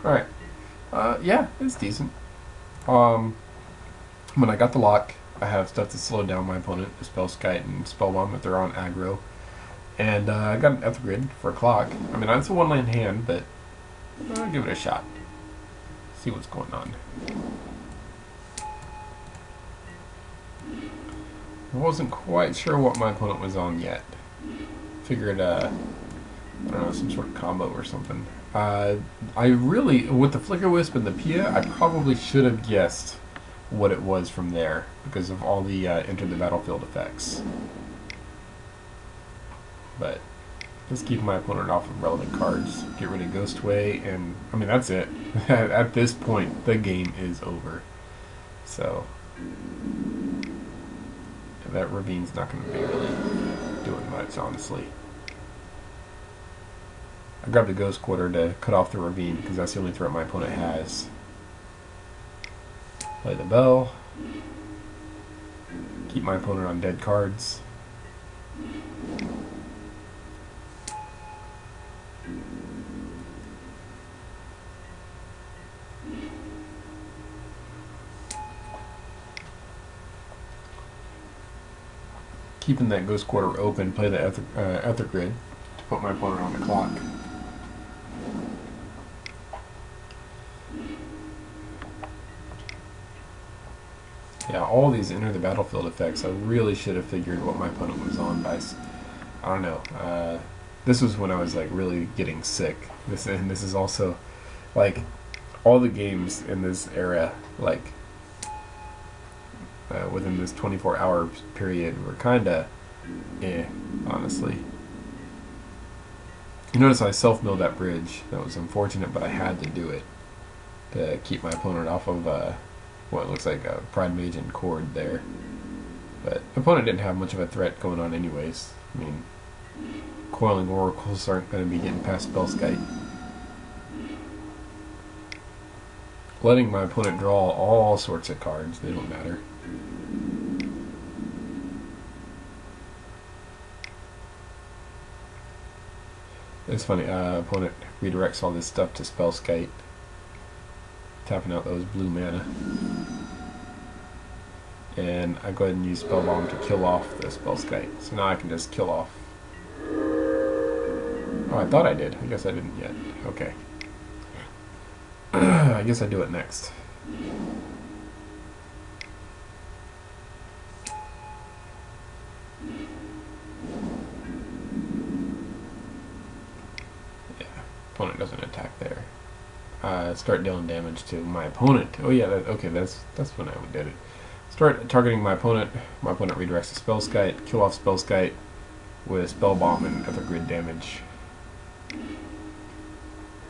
Alright. Yeah, it's decent. When I got the lock, I have stuff to slow down my opponent, Spell Skite and Spell Bomb if they're on aggro. And I got an Ethergrid for a clock. I mean, it's a one-line hand, but I'll give it a shot. See what's going on. I wasn't quite sure what my opponent was on yet. Figured, I don't know, some sort of combo or something. I really, with the Flicker Wisp and the Pia, I probably should have guessed what it was from there because of all the enter the battlefield effects. But let's keep my opponent off of relevant cards. Get rid of Ghostway, and I mean that's it. At this point, the game is over. So that Ravine's not going to be really doing much, honestly. I grabbed the Ghost Quarter to cut off the Ravine because that's the only threat my opponent has. Play the Bell. Keep my opponent on dead cards. Keeping that Ghost Quarter open, play the Ethergrid to put my opponent on the clock. Yeah, all these enter the battlefield effects, I really should have figured what my opponent was on by, I don't know, this was when I was like really getting sick. This is also, like, all the games in this era, like, within this 24-hour period were kinda honestly. You notice I self-milled that bridge. That was unfortunate, but I had to do it to keep my opponent off of what looks like a Pride Mage and Chord there. But the opponent didn't have much of a threat going on anyways. I mean, Coiling Oracles aren't going to be getting past Spellskite. Letting my opponent draw all sorts of cards, they don't matter. It's funny, opponent redirects all this stuff to Spellskite, tapping out those blue mana. And I go ahead and use Spell Bomb to kill off the Spellskite. So now I can just kill off. Oh, I thought I did. I guess I didn't yet. Okay. I guess I do it next. Yeah, opponent doesn't attack there. Start dealing damage to my opponent. Oh yeah, okay, that's when I did it. Start targeting my opponent. My opponent redirects the Spellskite. Kill off Spellskite with Spell Bomb and Ethergrid damage.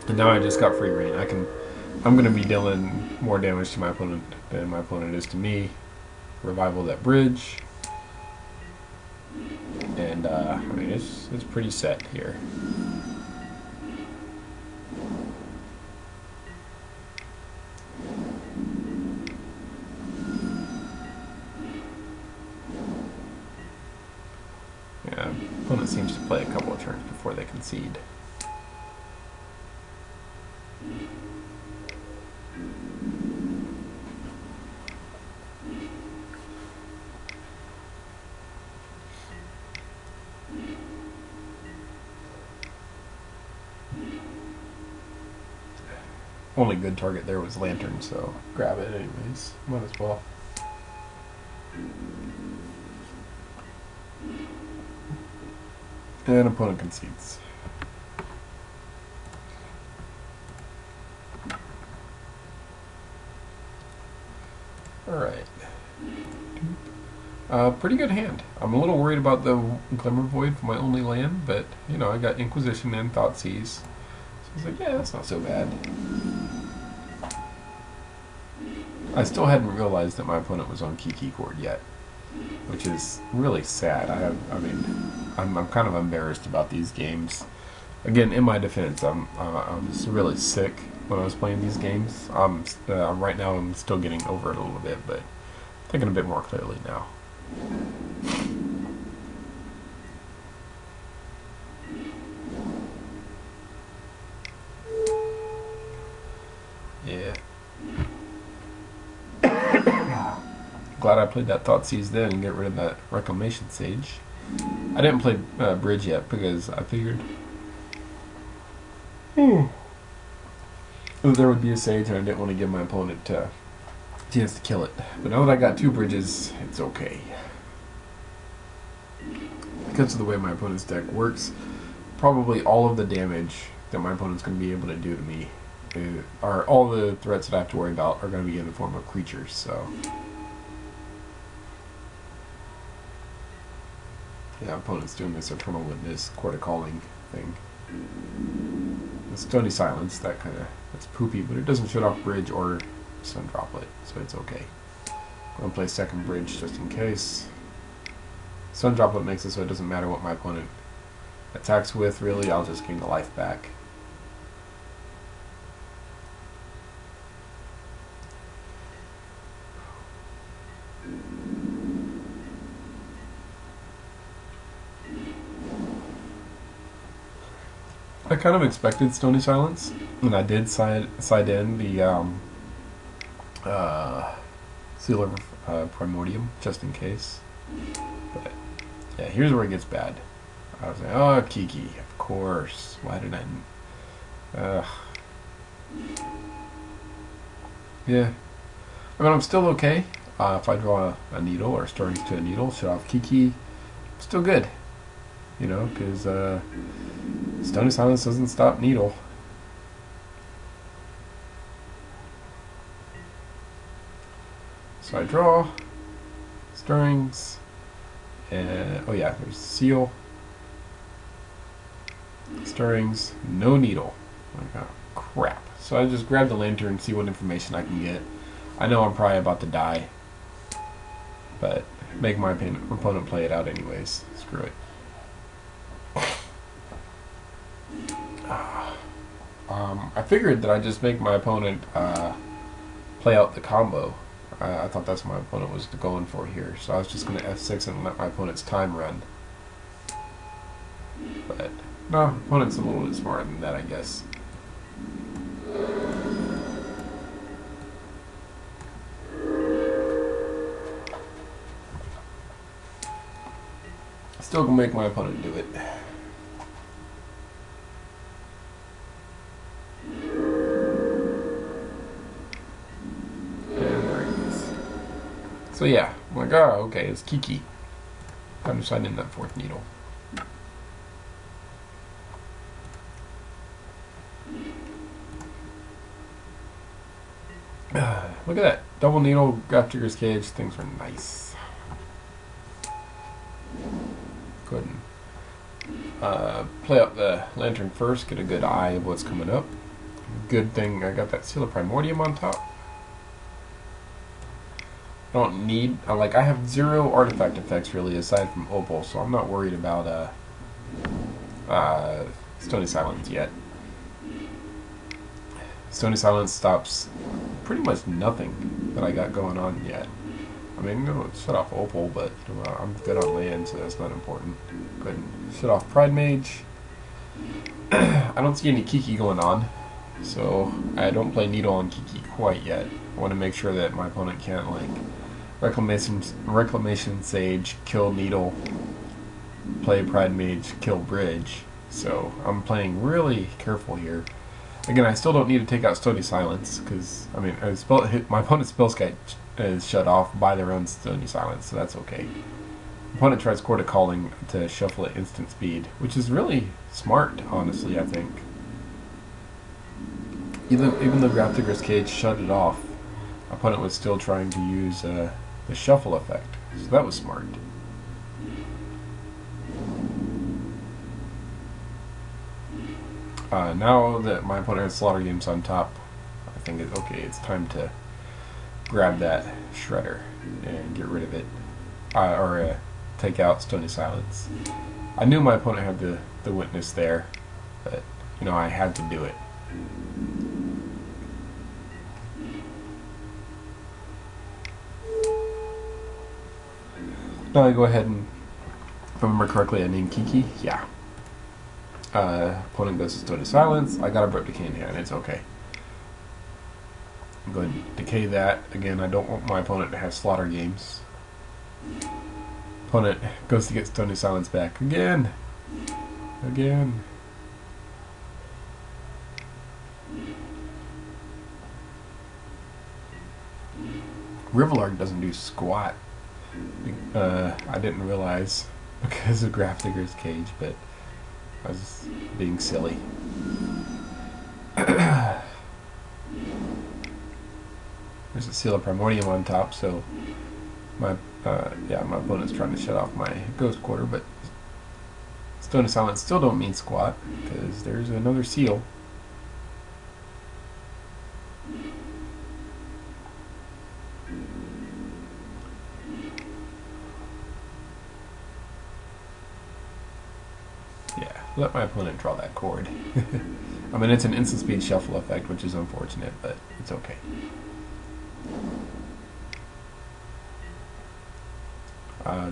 And now I just got free reign. I'm going to be dealing more damage to my opponent than my opponent is to me. Revival that bridge. And I mean it's pretty set here. Yeah, opponent seems to play a couple of turns before they concede. Only good target there was Lantern, so grab it anyways. Might as well. And opponent concedes. Alright. Pretty good hand. I'm a little worried about the Glimmer Void for my only land, but, you know, I got Inquisition and Thoughtseize. So I was like, yeah, that's not so bad. I still hadn't realized that my opponent was on KiKi Chord yet, which is really sad. I'm kind of embarrassed about these games. Again, in my defense, I was really sick when I was playing these games. Right now I'm still getting over it a little bit, but Thinking a bit more clearly now. Yeah. Glad I played that Thoughtseize then and get rid of that Reclamation Sage. I didn't play Bridge yet because I figured there would be a Sage and I didn't want to give my opponent a chance to kill it. But now that I got 2 bridges, it's okay. Because of the way my opponent's deck works, probably all of the damage that my opponent's going to be able to do to me, or all the threats that I have to worry about, are going to be in the form of creatures, so... Yeah, opponent's doing this Eternal Witness, Chord of Calling thing. The Stony Silence, that's poopy, but it doesn't shut off Bridge or Sun Droplet, so it's okay. I'm going to play second Bridge just in case. Sun Droplet makes it so it doesn't matter what my opponent attacks with, really, I'll just gain the life back. I kind of expected Stony Silence, and I did side in the Seal of Primordium, just in case. But, yeah, here's where it gets bad. I was like, oh, KiKi, of course. Why did I... Yeah. I mean, I'm still okay. If I draw a needle, or Stirrings to a needle, shut off KiKi, still good. You know, because Stony Silence doesn't stop needle. So I draw Stirrings, and oh yeah, there's Seal, Stirrings, no needle. Like, oh, crap. So I just grab the lantern and see what information I can get. I know I'm probably about to die, but make my opponent play it out anyways. Screw it. I figured that I'd just make my opponent play out the combo. I thought that's what my opponent was going for here, so I was just going to F6 and let my opponent's time run. But, no, opponent's a little bit smarter than that, I guess. Still gonna make my opponent do it. So yeah, I'm like, oh, okay, it's KiKi. Time to sign in that 4th needle. Look at that. Double needle, Graph Digger's Cage, things are nice. Go ahead and play out the lantern first, get a good eye of what's coming up. Good thing I got that Seal of Primordium on top. I don't need, I have 0 artifact effects really aside from Opal, so I'm not worried about Stony Silence yet. Stony Silence stops pretty much nothing that I got going on yet. I mean, no, shut off Opal, but I'm good on land, so that's not important. Go ahead and shut off Pride Mage. I don't see any KiKi going on, so I don't play Needle on KiKi quite yet. I want to make sure that my opponent can't, Reclamation Sage, kill Needle, play Pride Mage, kill Bridge. So I'm playing really careful here. Again, I still don't need to take out Stony Silence, because, I mean, my opponent's Spellskite is shut off by their own Stony Silence, so that's okay. Opponent tries Chord of Calling to shuffle at instant speed, which is really smart, honestly, I think. Even though Graph Digger's Cage shut it off, opponent was still trying to use the shuffle effect, so that was smart. Now that my opponent has Slaughter Games on top, I think it's time to grab that Shredder and get rid of it, or take out Stony Silence. I knew my opponent had the Witness there, but I had to do it. Now I go ahead and, if I remember correctly, I named KiKi. Yeah. Opponent goes to Stone Silence. I got a Abrupt Decay in hand. It's okay. I'm going to decay that. Again, I don't want my opponent to have slaughter games. Opponent goes to get Stony Silence back. Again. Again. Rivalark doesn't do squat. I didn't realize because of Grafdigger's Cage, but I was being silly. There's a Seal of Primordium on top, so my opponent's trying to shut off my Ghost Quarter, but Stone of Silence still don't mean squat because there's another seal. Yeah, let my opponent draw that Chord. I mean, it's an instant speed shuffle effect, which is unfortunate, but it's okay.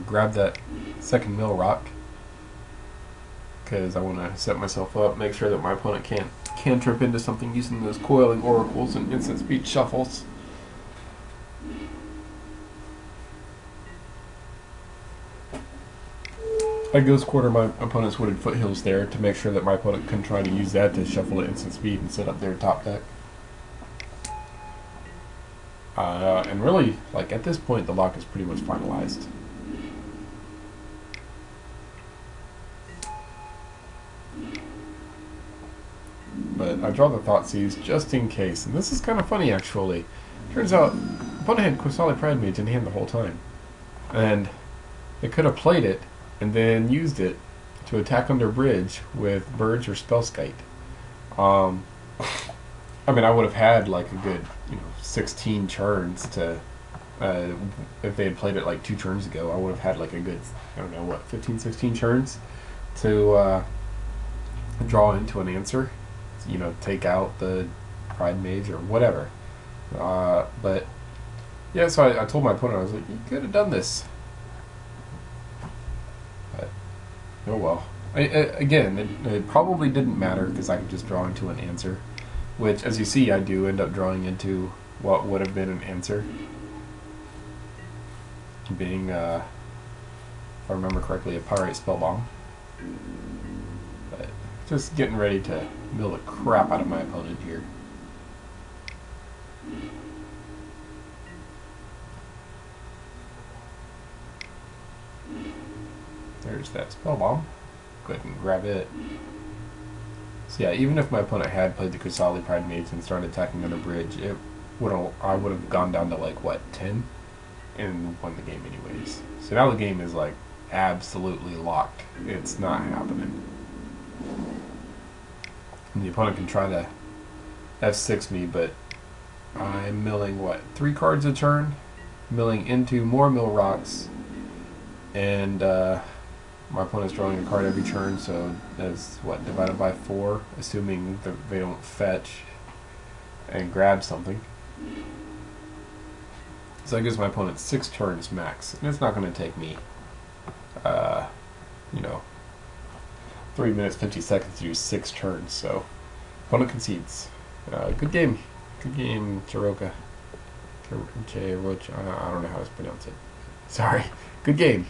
Grab that second mill rock because I want to set myself up, make sure that my opponent can't trip into something using those coiling oracles and instant speed shuffles. I Ghost Quarter my opponent's Wooded Foothills there to make sure that my opponent can try to use that to shuffle at instant speed and set up their top deck. And really, like at this point, the lock is pretty much finalized. But I draw the Thoughtseize just in case, and this is kind of funny actually. Turns out, opponent had Quasali Pride Mage in hand the whole time, and they could have played it and then used it to attack under bridge with Birds or Spellskite. I mean, I would have had like a good, 16 turns to, if they had played it like 2 turns ago, I would have had like a good, 15, 16 turns to draw into an answer. Take out the Pride Mage or whatever. But yeah, so I told my opponent, I was like, you could have done this. But oh well. Again, it probably didn't matter because I could just draw into an answer, which, as you see, I do end up drawing into what would have been an answer. Being, if I remember correctly, a Pyrite Spellbomb. But just getting ready to mill the crap out of my opponent here. There's that Spellbomb. Go ahead and grab it. So yeah, even if my opponent had played the Quasali Pride Mage and started attacking on a bridge, I would have gone down to like what, 10, and won the game anyways. So now the game is like absolutely locked. It's not happening. And the opponent can try to F6 me, but I'm milling what, 3 cards a turn, milling into more mill rocks, and my opponent's drawing a card every turn, so that's what, divided by 4, assuming that they don't fetch and grab something. So that gives my opponent 6 turns max, and it's not going to take me 3 minutes 50 seconds to do 6 turns, so opponent concedes. Good game. Good game, Chiroka. I don't know how to pronounce it. Sorry. Good game.